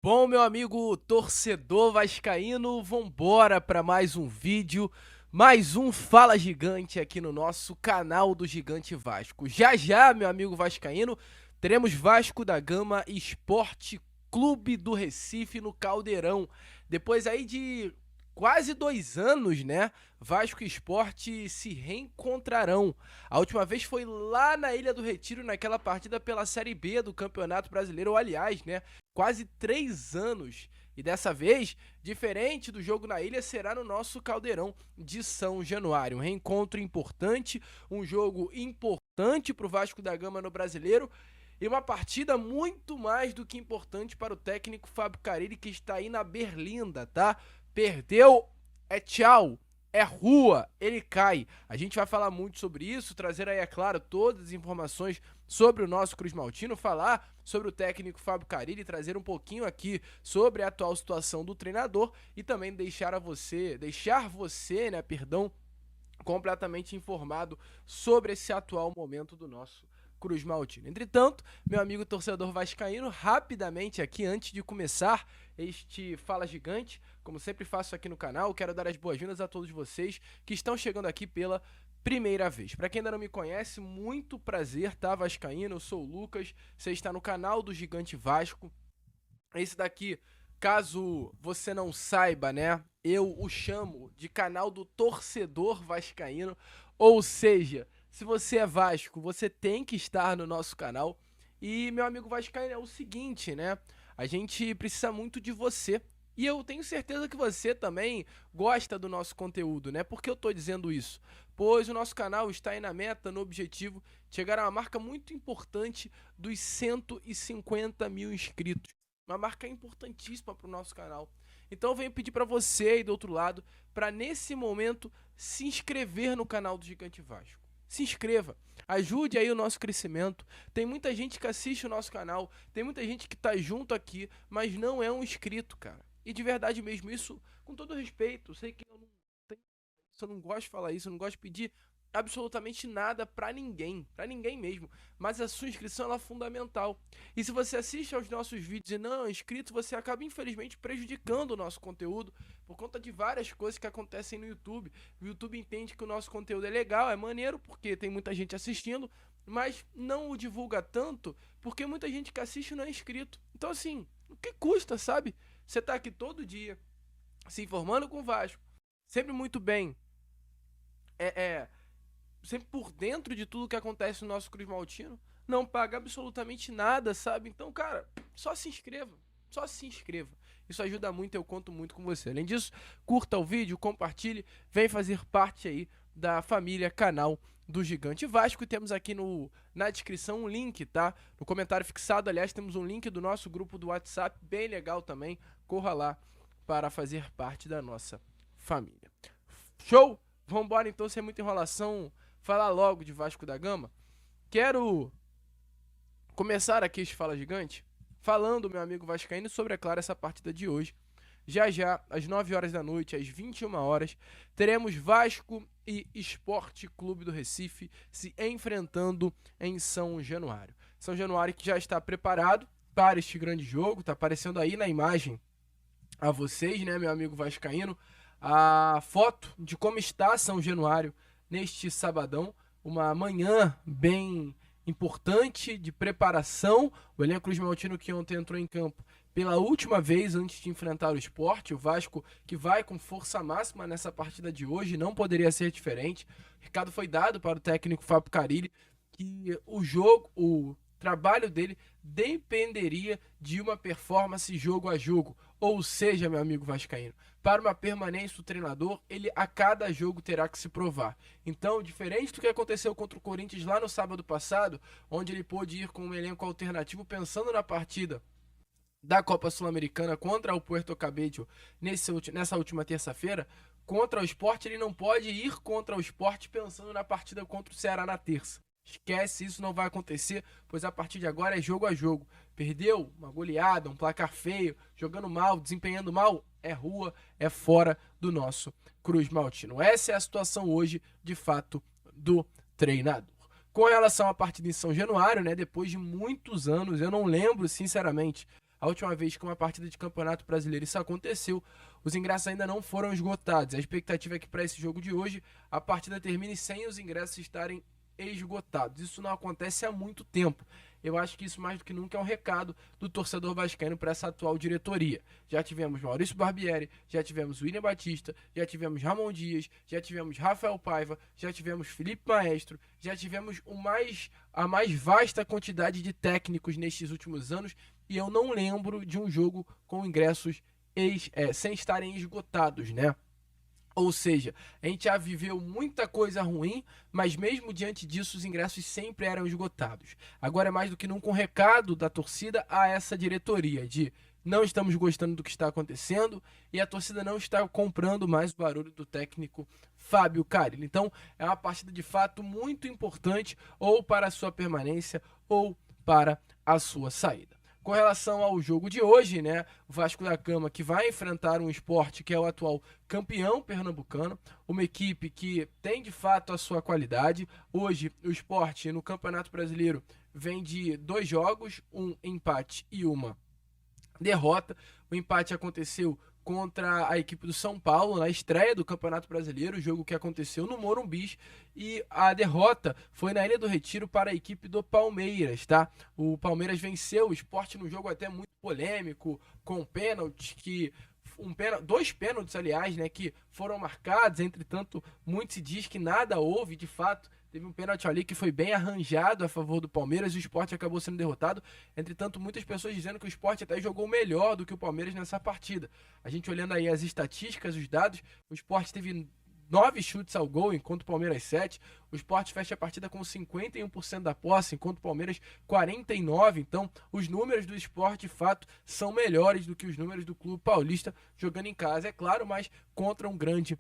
Bom, meu amigo torcedor vascaíno, vambora para mais um vídeo, mais um Fala Gigante aqui no nosso canal do Gigante Vasco. Já já, meu amigo vascaíno, teremos Vasco da Gama Esporte Clube do Recife no Caldeirão. Depois aí de quase 2 anos, né, Vasco e Sport se reencontrarão. A última vez foi lá na Ilha do Retiro, naquela partida pela Série B do Campeonato Brasileiro, ou aliás, né, quase 3 anos. E dessa vez, diferente do jogo na ilha, será no nosso Caldeirão de São Januário. Um reencontro importante, um jogo importante para o Vasco da Gama no Brasileiro e uma partida muito mais do que importante para o técnico Fábio Carille, que está aí na Berlinda, tá? Perdeu, é tchau. É rua, ele cai. A gente vai falar muito sobre isso, trazer aí, é claro, todas as informações sobre o nosso Cruz Maltino, falar sobre o técnico Fábio Carille, trazer um pouquinho aqui sobre a atual situação do treinador e também deixar você, né, perdão, completamente informado sobre esse atual momento do nosso Cruz Maltino. Entretanto, meu amigo torcedor vascaíno, rapidamente aqui, antes de começar este Fala Gigante, como sempre faço aqui no canal, quero dar as boas-vindas a todos vocês que estão chegando aqui pela primeira vez. Para quem ainda não me conhece, muito prazer, tá, vascaíno? Eu sou o Lucas, você está no canal do Gigante Vasco. Esse daqui, caso você não saiba, né, eu o chamo de canal do torcedor vascaíno, ou seja, se você é Vasco, você tem que estar no nosso canal. E, meu amigo vascaíno, é o seguinte, né, a gente precisa muito de você. E eu tenho certeza que você também gosta do nosso conteúdo, né? Por que eu tô dizendo isso? Pois o nosso canal está aí na meta, no objetivo de chegar a uma marca muito importante dos 150 mil inscritos. Uma marca importantíssima para o nosso canal. Então eu venho pedir para você aí do outro lado, para nesse momento se inscrever no canal do Gigante Vasco. Se inscreva, ajude aí o nosso crescimento. Tem muita gente que assiste o nosso canal, tem muita gente que tá junto aqui, mas não é um inscrito, cara. E de verdade mesmo, isso com todo respeito, eu sei que eu não tenho, eu não gosto de falar isso, eu não gosto de pedir absolutamente nada pra ninguém mesmo, mas a sua inscrição ela é fundamental. E se você assiste aos nossos vídeos e não é inscrito, você acaba infelizmente prejudicando o nosso conteúdo por conta de várias coisas que acontecem no YouTube. O YouTube entende que o nosso conteúdo é legal, é maneiro, porque tem muita gente assistindo, mas não o divulga tanto porque muita gente que assiste não é inscrito. Então assim, o que custa, sabe? Você tá aqui todo dia se informando com o Vasco, sempre muito bem, é sempre por dentro de tudo que acontece no nosso Cruz Maltino, não paga absolutamente nada, sabe? Então, cara, só se inscreva. Só se inscreva. Isso ajuda muito, eu conto muito com você. Além disso, curta o vídeo, compartilhe, vem fazer parte aí da família canal do Gigante Vasco. Temos aqui na descrição um link, tá? No comentário fixado, aliás, temos um link do nosso grupo do WhatsApp, bem legal também. Corra lá para fazer parte da nossa família. Show? Vambora então, sem muita enrolação, falar logo de Vasco da Gama. Quero começar aqui este Fala Gigante falando, meu amigo vascaíno, sobre, é claro, essa partida de hoje. Já já, às 9 horas da noite, às 21 horas, teremos Vasco e Esporte Clube do Recife se enfrentando em São Januário. São Januário que já está preparado para este grande jogo, tá aparecendo aí na imagem a vocês, né, meu amigo vascaíno, a foto de como está São Januário neste sabadão, uma manhã bem importante de preparação. O elenco Cruz Maltino que ontem entrou em campo pela última vez antes de enfrentar o Sport, o Vasco que vai com força máxima nessa partida de hoje, não poderia ser diferente. O recado foi dado para o técnico Fábio Carille que o trabalho dele dependeria de uma performance jogo a jogo. Ou seja, meu amigo vascaíno, para uma permanência do treinador, ele a cada jogo terá que se provar. Então, diferente do que aconteceu contra o Corinthians lá no sábado passado, onde ele pôde ir com um elenco alternativo pensando na partida da Copa Sul-Americana contra o Puerto Cabello nessa última terça-feira, contra o Sport ele não pode ir contra o Sport pensando na partida contra o Ceará na terça. Esquece, isso não vai acontecer, pois a partir de agora é jogo a jogo. Perdeu uma goleada, um placar feio, jogando mal, desempenhando mal, é rua, é fora do nosso Cruz Maltino. Essa é a situação hoje, de fato, do treinador. Com relação à partida em São Januário, né, depois de muitos anos, eu não lembro, sinceramente, A última vez que uma partida de Campeonato Brasileiro isso aconteceu, os ingressos ainda não foram esgotados. A expectativa é que para esse jogo de hoje a partida termine sem os ingressos estarem esgotados. Isso não acontece há muito tempo. Eu acho que isso mais do que nunca é um recado do torcedor vascaíno para essa atual diretoria. Já tivemos Maurício Barbieri, já tivemos William Batista, já tivemos Ramon Dias, já tivemos Rafael Paiva, já tivemos Felipe Maestro, já tivemos a mais vasta quantidade de técnicos nestes últimos anos e eu não lembro de um jogo com ingressos sem estarem esgotados, né? Ou seja, a gente já viveu muita coisa ruim, mas mesmo diante disso os ingressos sempre eram esgotados. Agora é mais do que nunca um recado da torcida a essa diretoria de não estamos gostando do que está acontecendo e a torcida não está comprando mais o barulho do técnico Fábio Carille. Então é uma partida de fato muito importante ou para a sua permanência ou para a sua saída. Com relação ao jogo de hoje, né, o Vasco da Gama que vai enfrentar um Sport que é o atual campeão pernambucano, uma equipe que tem de fato a sua qualidade. Hoje o Sport no Campeonato Brasileiro vem de 2 jogos, um empate e uma derrota. O empate aconteceu contra a equipe do São Paulo na estreia do Campeonato Brasileiro, jogo que aconteceu no Morumbi, e a derrota foi na Ilha do Retiro para a equipe do Palmeiras, tá? O Palmeiras venceu o Sport num jogo até muito polêmico, com pênaltis dois pênaltis, aliás, né, que foram marcados. Entretanto, muito se diz que nada houve, de fato. Teve um pênalti ali que foi bem arranjado a favor do Palmeiras e o Sport acabou sendo derrotado. Entretanto, muitas pessoas dizendo que o Sport até jogou melhor do que o Palmeiras nessa partida. A gente olhando aí as estatísticas, os dados, o Sport teve 9 chutes ao gol, enquanto o Palmeiras 7. O Sport fecha a partida com 51% da posse, enquanto o Palmeiras 49%. Então, os números do Sport, de fato, são melhores do que os números do Clube Paulista, jogando em casa, é claro, mas contra um grande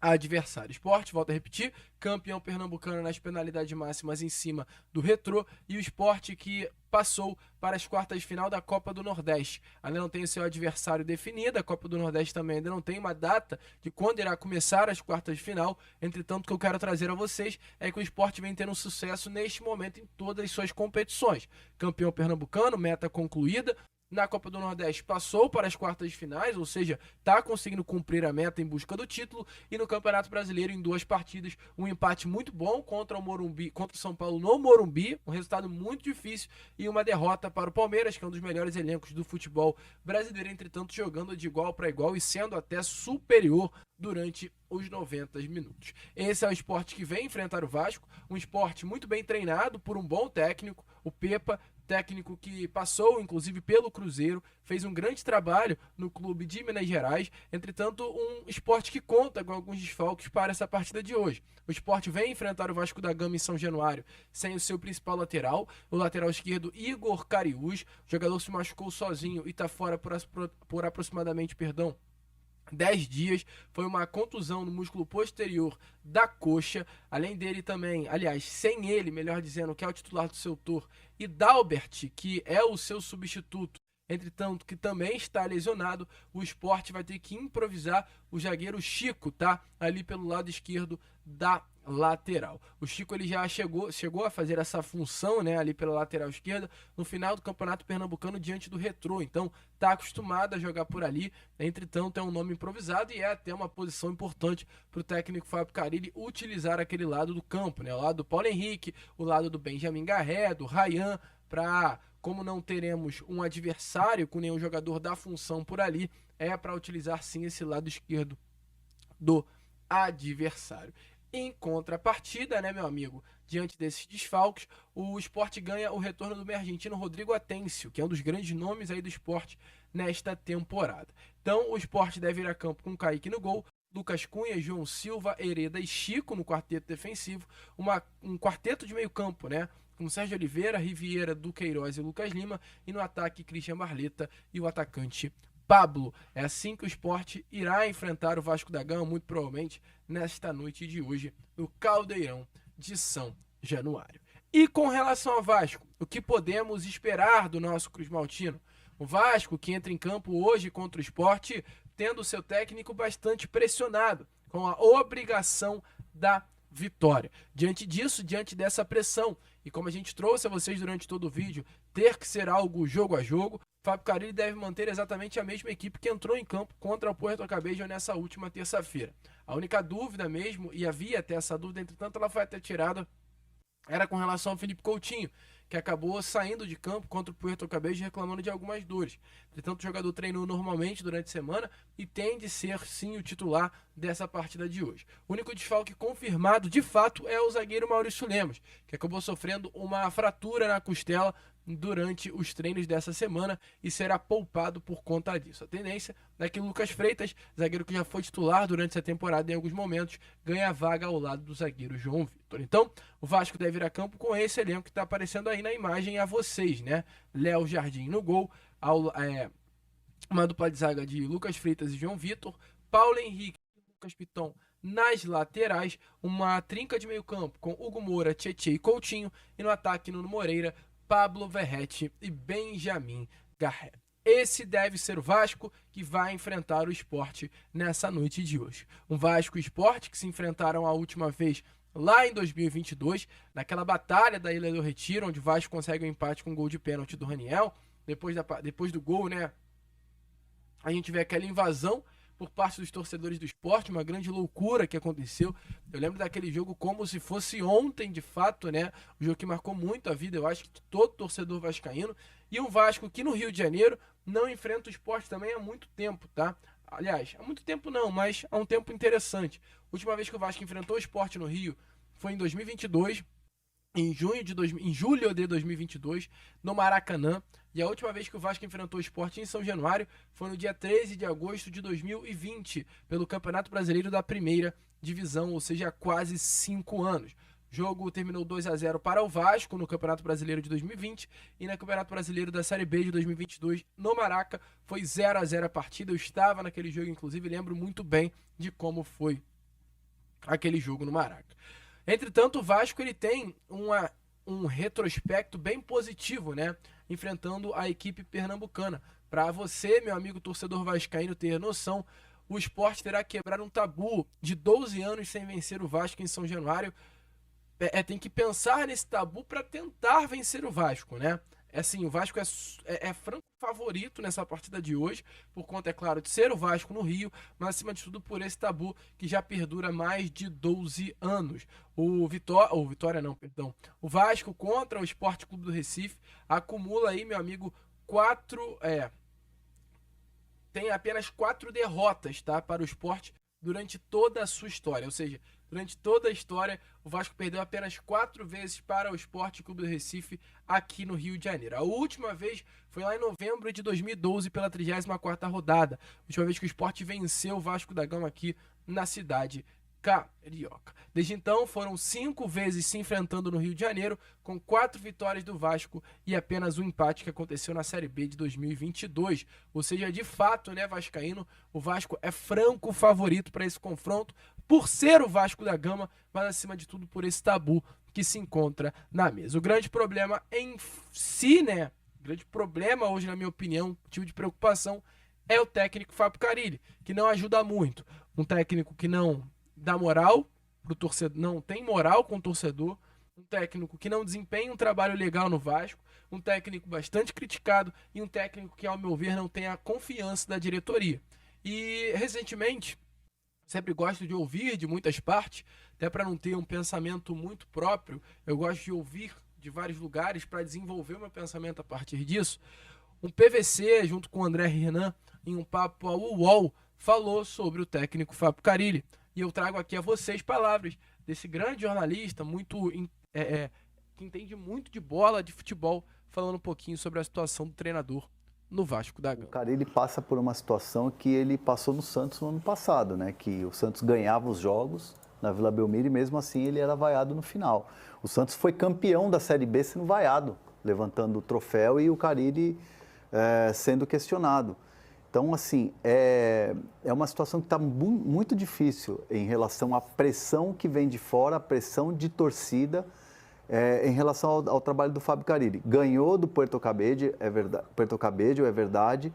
adversário. Sport, volto a repetir, campeão pernambucano nas penalidades máximas em cima do Retrô, e o Sport que passou para as quartas de final da Copa do Nordeste. Ainda não tem o seu adversário definido, a Copa do Nordeste também ainda não tem uma data de quando irá começar as quartas de final. Entretanto, o que eu quero trazer a vocês é que o Sport vem tendo sucesso neste momento em todas as suas competições. Campeão pernambucano, meta concluída. Na Copa do Nordeste passou para as quartas de finais, ou seja, está conseguindo cumprir a meta em busca do título. E no Campeonato Brasileiro, em 2 partidas, um empate muito bom contra o São Paulo no Morumbi, um resultado muito difícil, e uma derrota para o Palmeiras, que é um dos melhores elencos do futebol brasileiro, entretanto jogando de igual para igual e sendo até superior durante os 90 minutos. Esse é o Sport que vem enfrentar o Vasco, um Sport muito bem treinado por um bom técnico, o Pepa, técnico que passou inclusive pelo Cruzeiro, fez um grande trabalho no clube de Minas Gerais. Entretanto, um Sport que conta com alguns desfalques para essa partida de hoje. O Sport vem enfrentar o Vasco da Gama em São Januário sem o seu principal lateral, o lateral esquerdo Igor Cariús. O jogador se machucou sozinho e está fora por aproximadamente 10 dias, foi uma contusão no músculo posterior da coxa. Além dele também, aliás, sem ele, melhor dizendo, que é o titular do seu setor, e Dalbert, que é o seu substituto, entretanto, que também está lesionado. O Sport vai ter que improvisar o zagueiro Chico, tá? Ali pelo lado esquerdo da lateral. O Chico ele já chegou a fazer essa função, né, ali pela lateral esquerda no final do Campeonato Pernambucano diante do Retrô. Então, tá acostumado a jogar por ali. Entretanto, é um nome improvisado e é até uma posição importante para o técnico Fábio Carille utilizar aquele lado do campo, né? O lado do Paulo Henrique, o lado do Benjamin Garré, do Ryan, para, como não teremos um adversário com nenhum jogador da função por ali, é para utilizar sim esse lado esquerdo do adversário. Em contrapartida, né, meu amigo, diante desses desfalques, o Sport ganha o retorno do meio argentino Rodrigo Atencio, que é um dos grandes nomes aí do Sport nesta temporada. Então, o Sport deve ir a campo com Kaique no gol, Lucas Cunha, João Silva, Hereda e Chico no quarteto defensivo, um quarteto de meio campo, né, com Sérgio Oliveira, Riviera, Duqueiroz e Lucas Lima, e no ataque Christian Barleta e o atacante Pablo. É assim que o Sport irá enfrentar o Vasco da Gama, muito provavelmente nesta noite de hoje, no Caldeirão de São Januário. E com relação ao Vasco, o que podemos esperar do nosso Cruz Maltino? O Vasco que entra em campo hoje contra o Sport, tendo seu técnico bastante pressionado, com a obrigação da vitória. Diante disso, diante dessa pressão, e como a gente trouxe a vocês durante todo o vídeo, ter que ser algo jogo a jogo, Fábio Carille deve manter exatamente a mesma equipe que entrou em campo contra o Puerto Cabello nessa última terça-feira. A única dúvida mesmo, e havia até essa dúvida, entretanto ela foi até tirada, era com relação ao Felipe Coutinho, que acabou saindo de campo contra o Puerto Cabello reclamando de algumas dores. Entretanto, o jogador treinou normalmente durante a semana e tem de ser, sim, o titular dessa partida de hoje. O único desfalque confirmado, de fato, é o zagueiro Maurício Lemos, que acabou sofrendo uma fratura na costela durante os treinos dessa semana e será poupado por conta disso. A tendência é que Lucas Freitas, zagueiro que já foi titular durante essa temporada em alguns momentos, ganha a vaga ao lado do zagueiro João Vitor. Então, o Vasco deve ir a campo com esse elenco que está aparecendo aí na imagem a vocês, né? Léo Jardim no gol, uma dupla de zaga de Lucas Freitas e João Vitor, Paulo Henrique e Lucas Piton nas laterais, uma trinca de meio campo com Hugo Moura, Tietê e Coutinho, e no ataque Nuno Moreira, Pablo Verratti e Benjamin Garret. Esse deve ser o Vasco que vai enfrentar o Sport nessa noite de hoje. Um Vasco e Sport que se enfrentaram a última vez lá em 2022, naquela batalha da Ilha do Retiro, onde o Vasco consegue um empate com um gol de pênalti do Raniel. Depois do gol, né, a gente vê aquela invasão por parte dos torcedores do Sport, uma grande loucura que aconteceu. Eu lembro daquele jogo como se fosse ontem, de fato, né? O jogo que marcou muito a vida, eu acho que todo torcedor vascaíno. E um Vasco que no Rio de Janeiro não enfrenta o Sport também há muito tempo, tá? Aliás, há muito tempo não, mas há um tempo interessante. A última vez que o Vasco enfrentou o Sport no Rio foi em 2022, em julho de 2022, no Maracanã. E a última vez que o Vasco enfrentou o Sport em São Januário foi no dia 13 de agosto de 2020, pelo Campeonato Brasileiro da Primeira Divisão, ou seja, há quase 5 anos. O jogo terminou 2-0 para o Vasco no Campeonato Brasileiro de 2020 e no Campeonato Brasileiro da Série B de 2022 no Maraca foi 0-0 a partida. Eu estava naquele jogo, inclusive, lembro muito bem de como foi aquele jogo no Maraca. Entretanto, o Vasco ele tem um retrospecto bem positivo, né? Enfrentando a equipe pernambucana. Para você, meu amigo torcedor vascaíno, ter noção, o Sport terá que quebrar um tabu de 12 anos sem vencer o Vasco em São Januário. Tem que pensar nesse tabu para tentar vencer o Vasco, né? Assim, o Vasco é franco favorito nessa partida de hoje, por conta, é claro, de ser o Vasco no Rio, mas acima de tudo por esse tabu que já perdura mais de 12 anos. O Vasco contra o Sport Clube do Recife acumula aí, meu amigo, tem apenas 4 derrotas, tá, para o Sport durante toda a sua história, ou seja, durante toda a história, o Vasco perdeu apenas 4 vezes para o Sport Clube do Recife aqui no Rio de Janeiro. A última vez foi lá em novembro de 2012 pela 34ª rodada. A última vez que o Sport venceu o Vasco da Gama aqui na cidade carioca. Desde então, foram 5 vezes se enfrentando no Rio de Janeiro, com 4 vitórias do Vasco e apenas um empate que aconteceu na Série B de 2022. Ou seja, de fato, né, vascaíno, o Vasco é franco favorito para esse confronto, por ser o Vasco da Gama, mas acima de tudo por esse tabu que se encontra na mesa. O grande problema em si, né, o grande problema hoje, na minha opinião, motivo de preocupação, é o técnico Fábio Carille, que não ajuda muito. Um técnico que não dá moral pro torcedor, não tem moral com o torcedor, um técnico que não desempenha um trabalho legal no Vasco, um técnico bastante criticado e um técnico que, ao meu ver, não tem a confiança da diretoria. E, recentemente, sempre gosto de ouvir de muitas partes, até para não ter um pensamento muito próprio, eu gosto de ouvir de vários lugares para desenvolver o meu pensamento a partir disso. Um PVC, junto com o André Renan, em um papo ao UOL, falou sobre o técnico Fábio Carille. E eu trago aqui a vocês palavras desse grande jornalista, que entende muito de bola, de futebol, falando um pouquinho sobre a situação do treinador no Vasco da Gama. O Carille passa por uma situação que ele passou no Santos no ano passado, né? Que o Santos ganhava os jogos na Vila Belmiro e mesmo assim ele era vaiado no final. O Santos foi campeão da Série B sendo vaiado, levantando o troféu e o Carille sendo questionado. Então, assim, é uma situação que está muito difícil em relação à pressão que vem de fora, a pressão de torcida em relação ao trabalho do Fábio Carille. Ganhou do Puerto Cabello, é verdade.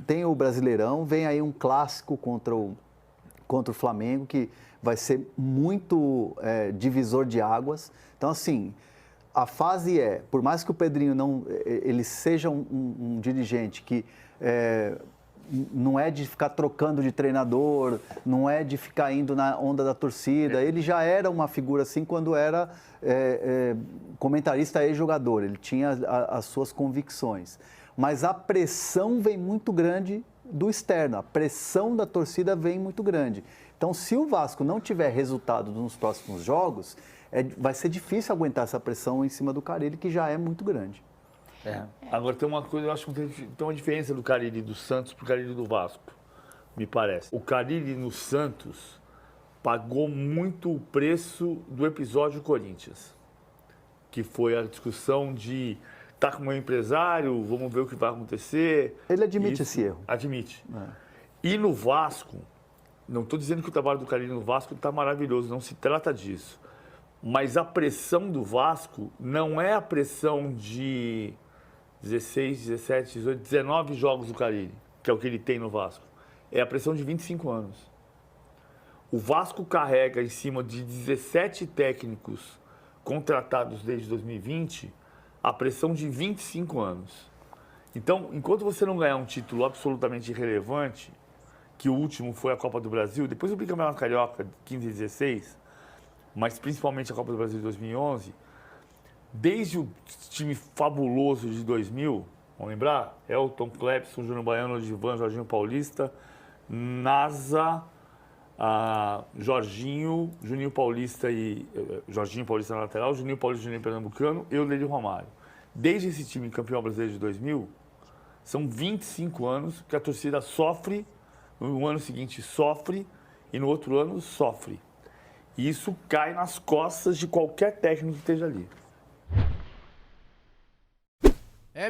Tem o Brasileirão, vem aí um clássico contra o contra o Flamengo, que vai ser muito divisor de águas. Então, assim, a fase por mais que o Pedrinho ele seja um dirigente que não é de ficar trocando de treinador, não é de ficar indo na onda da torcida, ele já era uma figura assim quando era comentarista e jogador, ele tinha as suas convicções. Mas a pressão vem muito grande do externo, a pressão da torcida vem muito grande. Então, se o Vasco não tiver resultado nos próximos jogos, vai ser difícil aguentar essa pressão em cima do Carille, que já é muito grande. Agora tem uma coisa, eu acho que tem uma diferença do Carille do Santos para o Carille do Vasco, me parece. O Carille no Santos pagou muito o preço do episódio Corinthians, que foi a discussão de tá com o meu empresário, vamos ver o que vai acontecer. Ele admite esse erro. Admite. E no Vasco, não estou dizendo que o trabalho do Carille no Vasco está maravilhoso, não se trata disso. Mas a pressão do Vasco não é a pressão de 16, 17, 18, 19 jogos do Carille, que é o que ele tem no Vasco. É a pressão de 25 anos. O Vasco carrega em cima de 17 técnicos contratados desde 2020 a pressão de 25 anos. Então, enquanto você não ganhar um título absolutamente irrelevante, que o último foi a Copa do Brasil, depois o Bicampeonato Carioca, 15 e 16, mas principalmente a Copa do Brasil de 2011, desde o time fabuloso de 2000, vamos lembrar? Elton, Clepson, Júnior Baiano, Odivan, Jorginho Paulista, Nasa, Jorginho, Juninho Paulista e Jorginho Paulista na lateral, Juninho Paulista e Juninho Pernambucano e o Lélio Romário. Desde esse time campeão brasileiro de 2000, são 25 anos que a torcida sofre, no ano seguinte sofre e no outro ano sofre. E isso cai nas costas de qualquer técnico que esteja ali.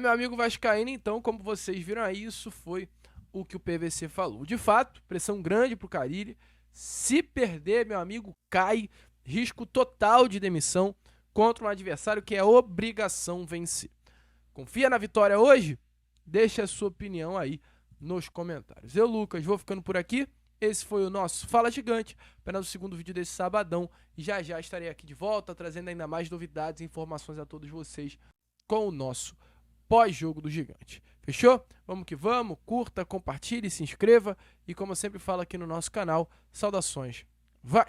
Meu amigo vascaíno, então, como vocês viram aí, isso foi o que o PVC falou. De fato, pressão grande pro Carille. Se perder, meu amigo, cai. Risco total de demissão contra um adversário que é obrigação vencer. Confia na vitória hoje? Deixa a sua opinião aí nos comentários. Eu, Lucas, vou ficando por aqui. Esse foi o nosso Fala Gigante, apenas o segundo vídeo desse sabadão. E já estarei aqui de volta, trazendo ainda mais novidades e informações a todos vocês com o nosso pós-jogo do Gigante. Fechou? Vamos que vamos, curta, compartilhe, se inscreva e, como eu sempre falo aqui no nosso canal, saudações. Vai!